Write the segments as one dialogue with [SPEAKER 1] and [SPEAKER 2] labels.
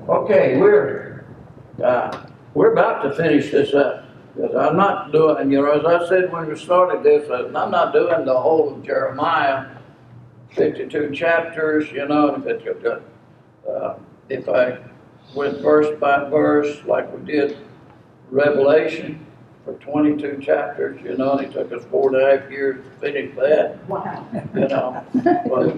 [SPEAKER 1] Okay, we're about to finish this up. Because I'm not doing, as I said when we started this, I'm not doing the whole of Jeremiah, 52 chapters, if I went verse by verse like we did Revelation for 22 chapters, and it took us 4.5 years to finish that.
[SPEAKER 2] Wow.
[SPEAKER 1] But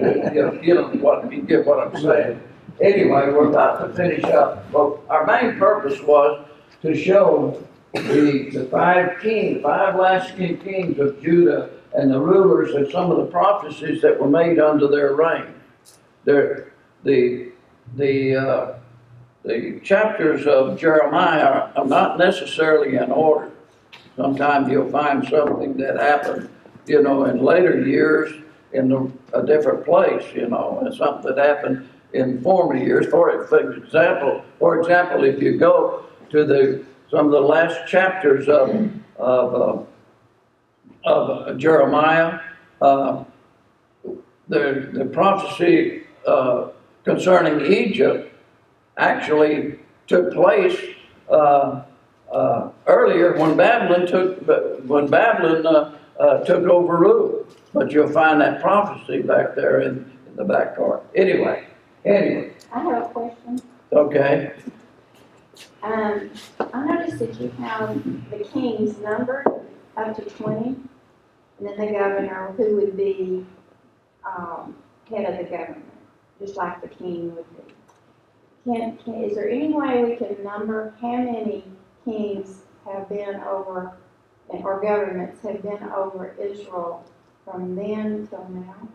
[SPEAKER 1] you get what I'm saying. Anyway, we're about to finish up. But our main purpose was to show the five last kings of Judah and the rulers and some of the prophecies that were made under their reign. The chapters of Jeremiah are not necessarily in order. Sometimes you'll find something that happened, in later years in a different place, and something that happened in former years. For example, if you go to some of the last chapters of Jeremiah, the prophecy concerning Egypt actually took place earlier when Babylon took over rule. But you'll find that prophecy back there in the back part. Anyway.
[SPEAKER 2] I have a question.
[SPEAKER 1] Okay.
[SPEAKER 2] I noticed that you have the kings numbered up to 20, and then the governor, who would be head of the government, just like the king would be. Is there any way we can number how many kings have been over, or governments have been over Israel from then till now?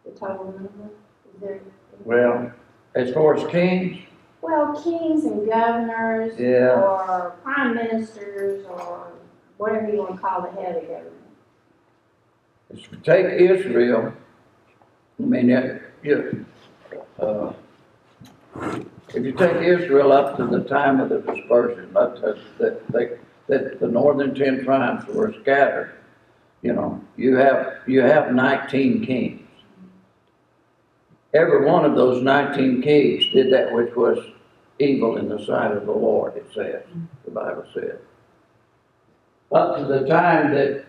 [SPEAKER 2] The total number? Is there?
[SPEAKER 1] Well, as far as kings?
[SPEAKER 2] Well, kings and governors,
[SPEAKER 1] yeah,
[SPEAKER 2] or prime ministers, or whatever you want to call the head of the government.
[SPEAKER 1] If you take Israel, if you take Israel up to the time of the dispersion, that the northern 10 tribes were scattered, you have 19 kings. Every one of those 19 kings did that which was evil in the sight of the Lord, it says, the Bible said. Up to the time that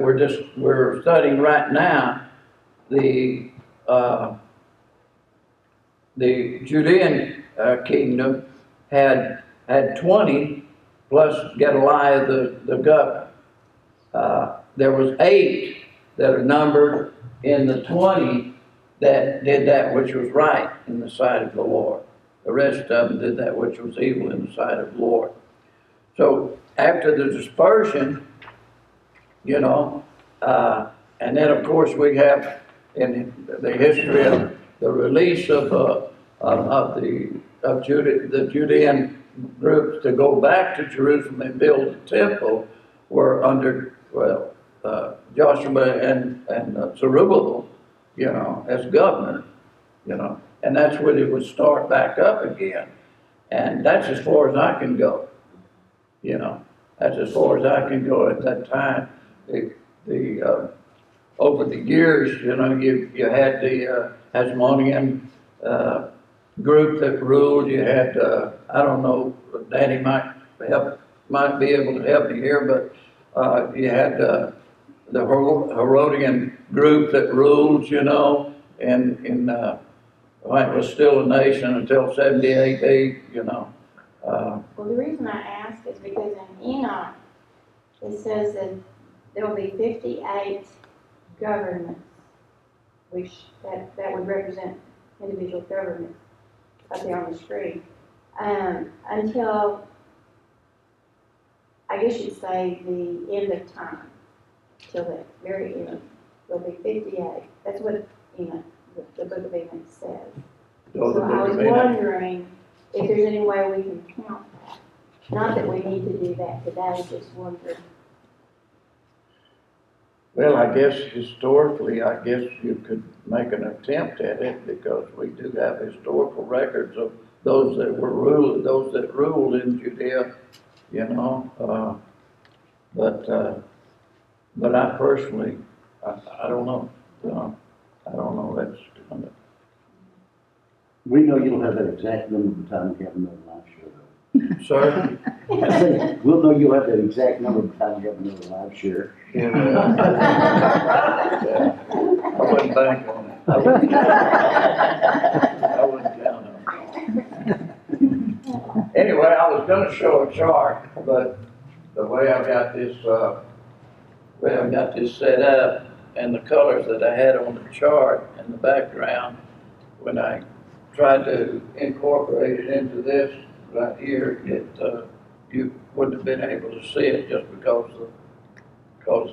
[SPEAKER 1] we're studying right now, the Judean kingdom had 20 plus Gedaliah the governor. There was 8 that are numbered in the 20 that did that which was right in the sight of the Lord. The rest of them did that which was evil in the sight of the Lord. So after the dispersion, and then of course we have in the history of the release of the Judean groups to go back to Jerusalem and build a temple were under Joshua and Zerubbabel, as governor, and that's when it would start back up again. And that's as far as I can go, that's as far as I can go at that time. Over the years, you had the Hasmonean group that ruled. You had, I don't know, Danny might be able to help me here, but you had the Herodian group that ruled, and it was still a nation until 70 AD,
[SPEAKER 2] Well, the reason I ask is because in Enoch, it says that there will be 58 governments, which that would represent individual governments up there on the screen, until, I guess you'd say, the end of time, till the very end. There'll be 58. That's what Enoch, the book of Enoch says. So I was wondering if there's any way we can count that. Not that we need to do that today, just wondering.
[SPEAKER 1] Well, I guess historically, you could make an attempt at it, because we do have historical records of those that ruled in Judea, but I personally, I don't know, I don't know. That's
[SPEAKER 3] We know you don't have that exact number of time we have another live show, though.
[SPEAKER 1] Sir?
[SPEAKER 3] I say, we'll know you'll have that exact number of time we have another live share.
[SPEAKER 1] Yeah. Yeah. I wouldn't bank on it. I wouldn't count on it. Anyway, I was gonna show a chart, but the way I've got this set up and the colors that I had on the chart in the background, when I tried to incorporate it into this right here, you wouldn't have been able to see it just because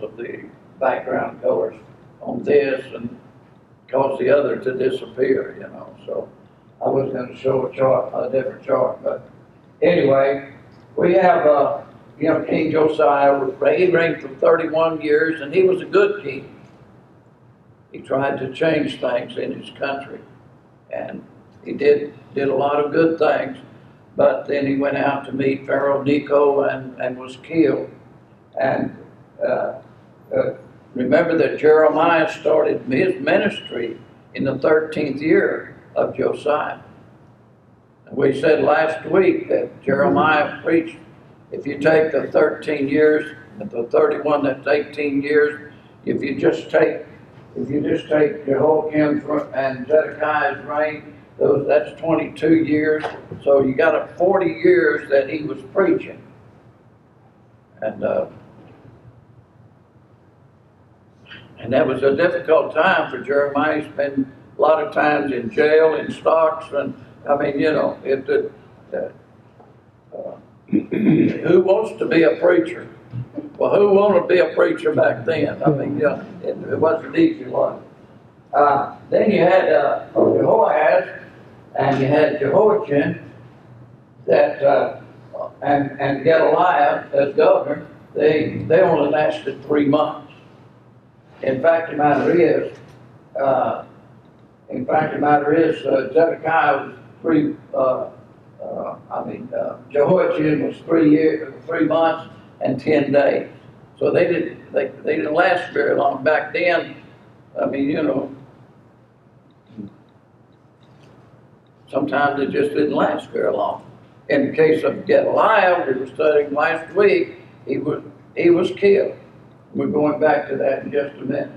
[SPEAKER 1] of the background colors on this and cause the other to disappear, you know. So I was going to show a different chart, but anyway, we have King Josiah. He reigned for 31 years, and he was a good king. He tried to change things in his country, and he did a lot of good things. But then he went out to meet Pharaoh Necho and was killed. And remember that Jeremiah started his ministry in the 13th year of Josiah. And we said last week that Jeremiah preached, if you take the 13 years, the 31, that's 18 years, if you just take Jehoiakim and Zedekiah's reign, that's 22 years. So you got 40 years that he was preaching. And that was a difficult time for Jeremiah. He spent a lot of times in jail, in stocks, and I mean, you know, who wants to be a preacher? Well, who wanted to be a preacher back then? I mean, yeah, it wasn't easy, was it? Then you had Jehoahaz, and you had Jehoiachin, and Gedaliah as governor. They only lasted 3 months. In fact, the matter is, Zedekiah was Jehoiachin was 3 months and 10 days. So they didn't last very long back then. I mean, you know, sometimes it just didn't last very long. In the case of Gedaliah, we were studying last week, he was killed. We're going back to that in just a minute.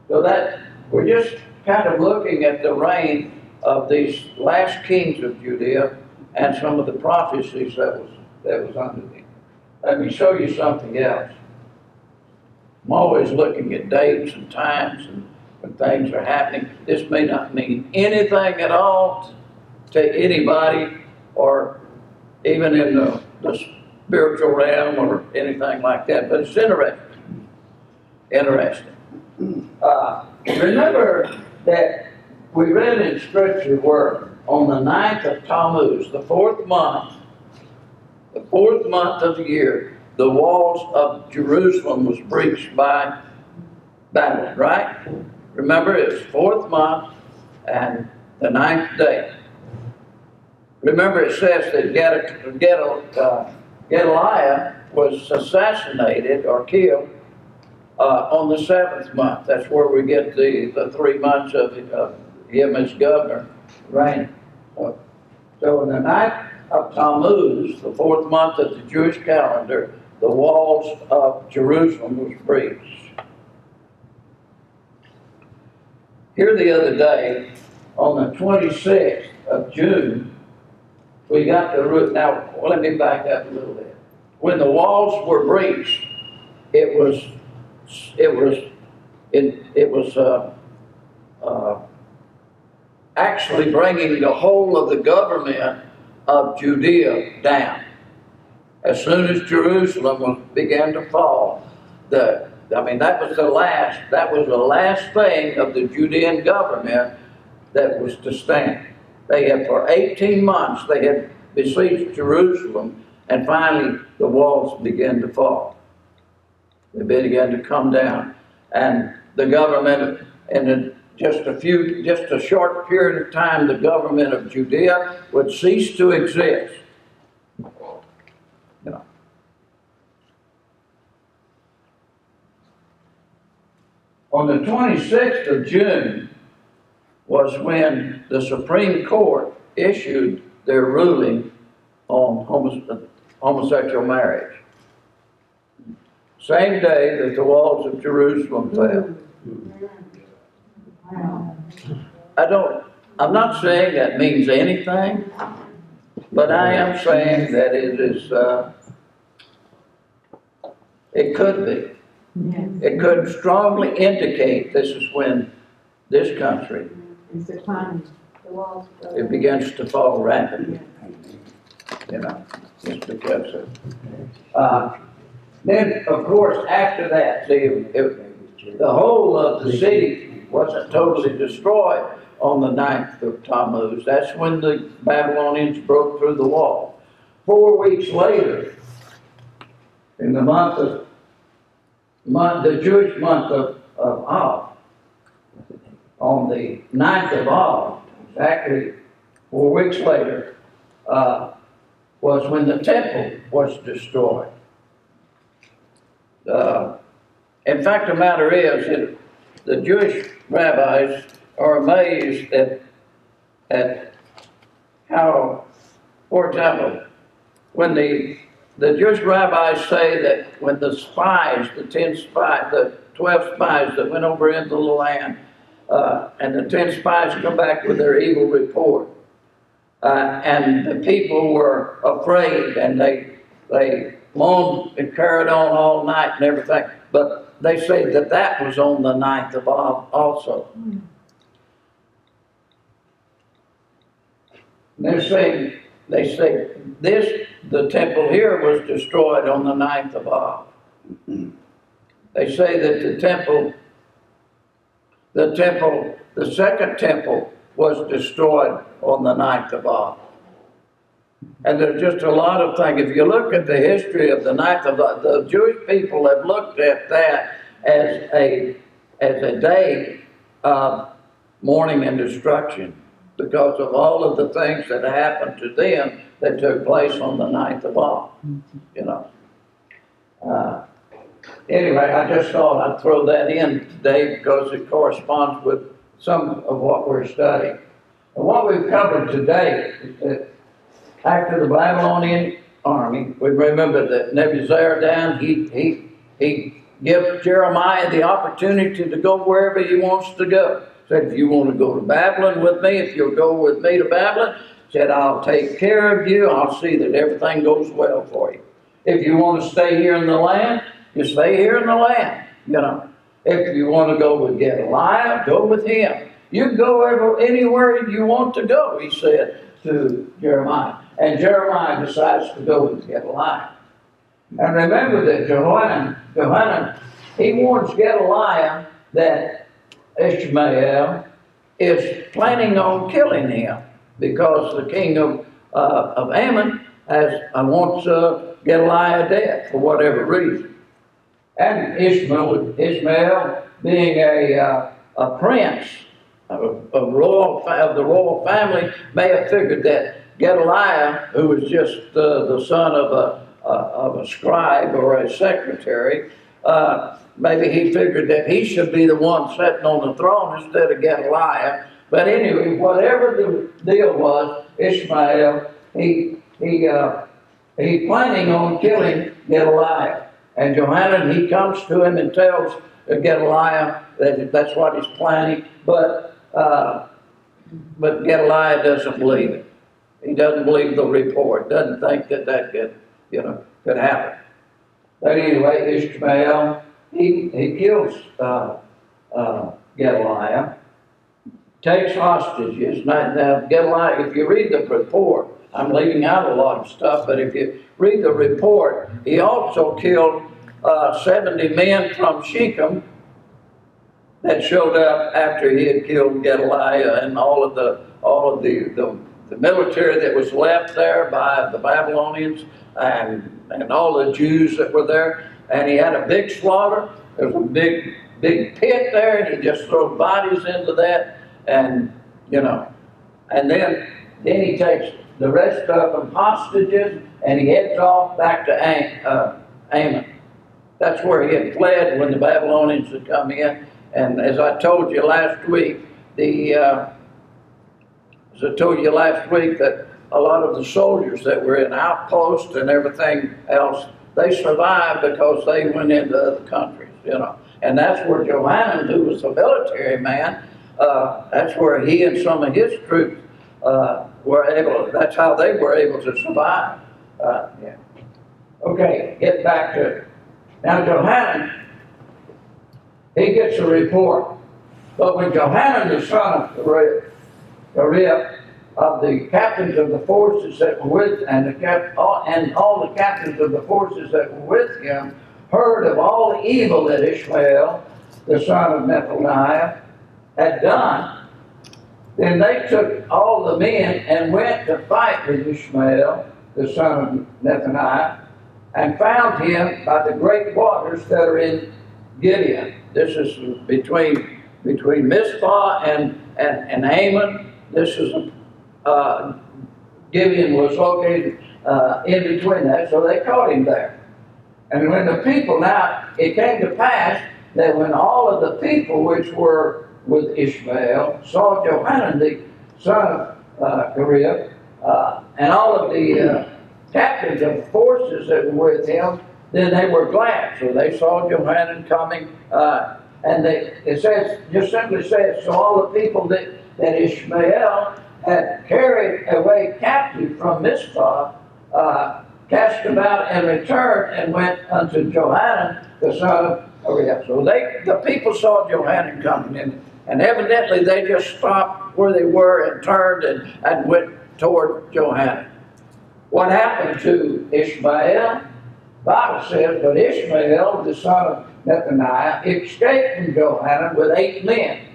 [SPEAKER 1] So that we're just kind of looking at the reign of these last kings of Judea and some of the prophecies that was under them. Let me show you something else. I'm always looking at dates and times and when things are happening. This may not mean anything at all to anybody, or even in the spiritual realm or anything like that, but it's interesting. Remember that we read in Scripture where on the 9th of Tammuz, the fourth month of the year, the walls of Jerusalem was breached by Babylon, right? Remember, it's 4th month and the 9th day. Remember, it says that Gedaliah was assassinated or killed on the 7th month. That's where we get the 3 months of him as governor reign. So in the 9th of Tammuz, the 4th month of the Jewish calendar, the walls of Jerusalem was breached. Here the other day, on the 26th of June, we got the root. Now, let me back up a little bit. When the walls were breached, it was actually bringing the whole of the government of Judea down. As soon as Jerusalem began to fall, that was the last thing of the Judean government that was to stand. They had, for 18 months, they had besieged Jerusalem, and finally the walls began to fall. They began to come down, and the government, in just a short period of time, the government of Judea would cease to exist. You know. On the 26th of June was when the Supreme Court issued their ruling on homosexual marriage. Same day that the walls of Jerusalem fell. I'm not saying that means anything, but I am saying that it is, it could be. It could strongly indicate this is when this country, it begins to fall rapidly. You know, just because of, then, of course, after that, see, the whole of the city wasn't totally destroyed on the 9th of Tammuz. That's when the Babylonians broke through the wall. 4 weeks later, in the the Jewish month of Av, on the 9th of Av, exactly 4 weeks later, was when the temple was destroyed. In fact, the matter is that the Jewish rabbis are amazed at how, for example, when the Jewish rabbis say that when the spies, the 12 spies that went over into the land, and the 10 spies come back with their evil report, and the people were afraid, and they moaned and carried on all night and everything. But they say that that was on the 9th of Av also. They say the temple here was destroyed on the 9th of Av. They say that the second temple was destroyed on the 9th of Av. And there's just a lot of things. If you look at the history of the 9th of Av, the Jewish people have looked at that as a day of mourning and destruction because of all of the things that happened to them that took place on the 9th of Av, you know. Anyway, I just thought I'd throw that in today because it corresponds with some of what we're studying. And what we've covered today is that after the Babylonian army, we remember that Nebuzaradan, he gives Jeremiah the opportunity to go wherever he wants to go. Said, if you want to go to Babylon with me, if you'll go with me to Babylon, said, I'll take care of you. I'll see that everything goes well for you. If you want to stay here in the land, you stay here in the land, you know. If you want to go with Gedaliah, go with him. You can go anywhere you want to go, he said to Jeremiah. And Jeremiah decides to go with Gedaliah. And remember that Johanan, he warns Gedaliah that Ishmael is planning on killing him because the king of Ammon wants Gedaliah dead for whatever reason. And Ishmael being a prince of the royal family, may have figured that Gedaliah, who was just the son of a scribe or a secretary, maybe he figured that he should be the one sitting on the throne instead of Gedaliah. But anyway, whatever the deal was, Ishmael, he's planning on killing Gedaliah. And Johanan, he comes to him and tells Gedaliah that that's what he's planning, but Gedaliah doesn't believe it. He doesn't believe the report, doesn't think that could happen. But anyway, Ishmael, he kills Gedaliah, takes hostages. Now, Gedaliah, if you read the report, I'm leaving out a lot of stuff, but if you read the report, he also killed 70 men from Shechem that showed up after he had killed Gedaliah, and all of the military that was left there by the Babylonians and all the Jews that were there. And he had a big slaughter. There was a big pit there, and he just threw bodies into that, and and then he takes the rest of them hostages, and he heads off back to Ammon. That's where he had fled when the Babylonians had come in. And as I told you last week, the as I told you last week, that a lot of the soldiers that were in outposts and everything else, they survived because they went into other countries, you know. And that's where Johanan, who was a military man, that's where he and some of his troops were able, that's how they were able to survive. Yeah. Okay, get back to it. Now Johanan, he gets a report. But when Johanan, the son of Kareah, of the captains of the forces that were with, and all the captains of the forces that were with him, heard of all the evil that Ishmael, the son of Nethaniah, had done, then they took all the men and went to fight with Ishmael, the son of Nethaniah, and found him by the great waters that are in Gibeon. This is between Mizpah and Ammon. This is Gibeon was located in between that, so they caught him there. And when the people, now it came to pass that when all of the people which were with Ishmael saw Johanan, the son of Kareah, and all of the captains of the forces that were with him, then they were glad. So they saw Johanan coming, and it says, just simply says, so all the people that Ishmael had carried away captive from Mizpah, cast about and returned and went unto Johanan, the son of Kareah. So the people saw Johanan coming in, and evidently they just stopped where they were and turned and went toward Johanan. What happened to Ishmael? The Bible says, but Ishmael, the son of Nethaniah, escaped from Johanan with 8 men.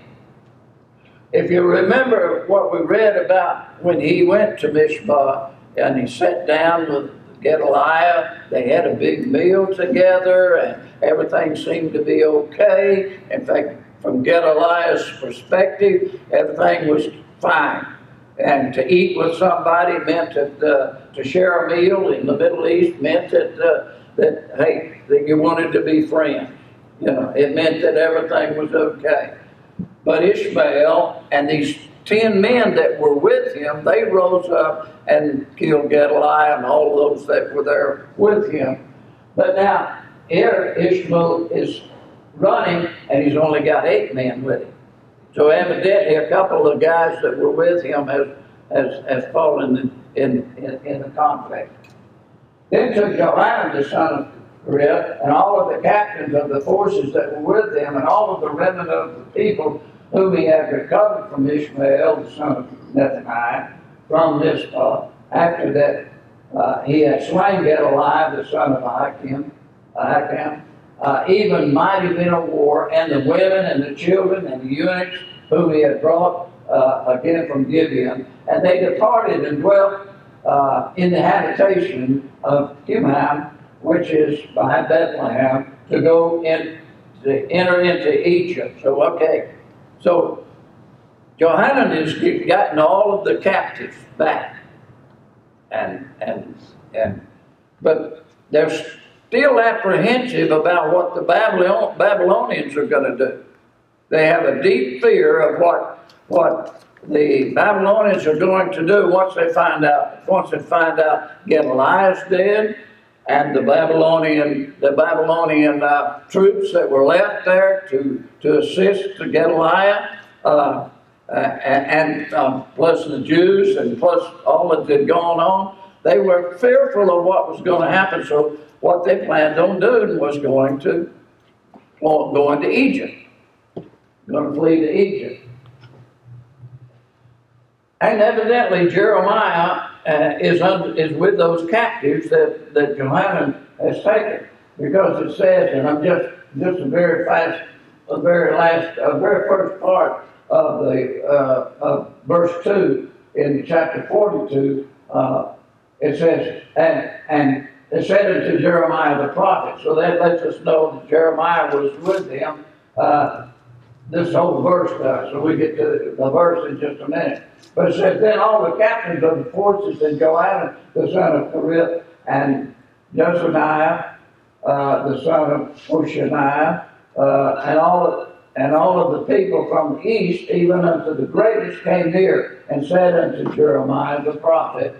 [SPEAKER 1] If you remember what we read about when he went to Mizpah and he sat down with Gedaliah, they had a big meal together and everything seemed to be okay. In fact, from Gedaliah's perspective, everything was fine. And to eat with somebody meant that to share a meal in the Middle East meant that you wanted to be friends. You know, it meant that everything was okay. But Ishmael and these 10 men that were with him, they rose up and killed Gedaliah and all those that were there with him. But now, here Ishmael is running, and he's only got 8 men with him. So evidently, a couple of guys that were with him has fallen in the conflict. Then took Johanan, the son of Kareah, and all of the captains of the forces that were with him, and all of the remnant of the people whom he had recovered from Ishmael, the son of Nethaniah, from Mizpah. After that, he had slain Gedaliah, the son of Ahikam, even mighty men of war, and the women and the children and the eunuchs whom he had brought again from Gibeon. And they departed and dwelt in the habitation of Kimham, which is by Bethlehem, to go in, to enter into Egypt. So, okay. So, Johanan has gotten all of the captives back. But they're still apprehensive about what the Babylonians are going to do. They have a deep fear of what the Babylonians are going to do once they find out Gedaliah's dead, and the Babylonian troops that were left there to assist Gedaliah, and plus the Jews, and plus all that had gone on. They were fearful of what was going to happen, so what they planned on doing was going to Egypt, going to flee to Egypt. And evidently Jeremiah is with those captives that Johanan has taken, because it says, and I'm just a very first part of the of verse 2 in chapter 42. It says, and it said unto Jeremiah the prophet. So that lets us know that Jeremiah was with him. This whole verse does. So we get to the verse in just a minute. But it says, then all the captains of the forces and Johanan, the son of Kareah, and Jezaniah, the son of Hoshaniah, And all of the people from the east, even unto the greatest, came near and said unto Jeremiah the prophet,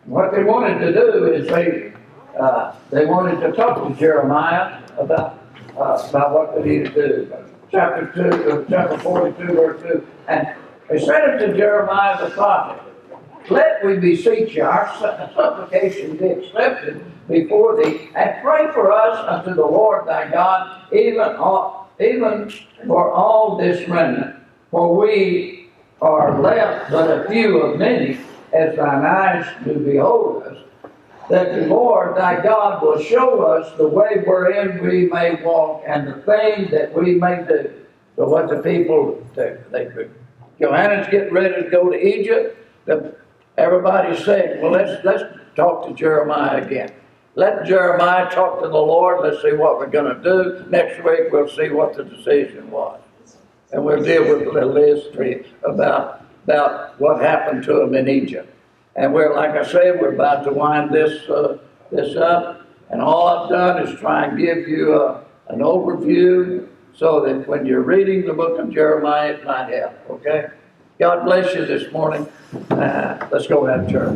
[SPEAKER 1] what they wanted to do is they wanted to talk to Jeremiah about what they needed to do. Chapter 42, verse 2. And they said unto Jeremiah the prophet, let we beseech you, our supplication be accepted before thee, and pray for us unto the Lord thy God, even for all this remnant. For we are left but a few of many, as thine eyes do behold us, that the Lord thy God will show us the way wherein we may walk, and the thing that we may do. So what the people, Johanna's getting ready to go to Egypt. Everybody's saying, well, let's talk to Jeremiah again. Let Jeremiah talk to the Lord. Let's see what we're going to do. Next week we'll see what the decision was. And we'll deal with a little history about what happened to them in Egypt. And we're, like I said, we're about to wind this up. And all I've done is try and give you an overview so that when you're reading the book of Jeremiah, it might help, okay? God bless you this morning. Let's go have church.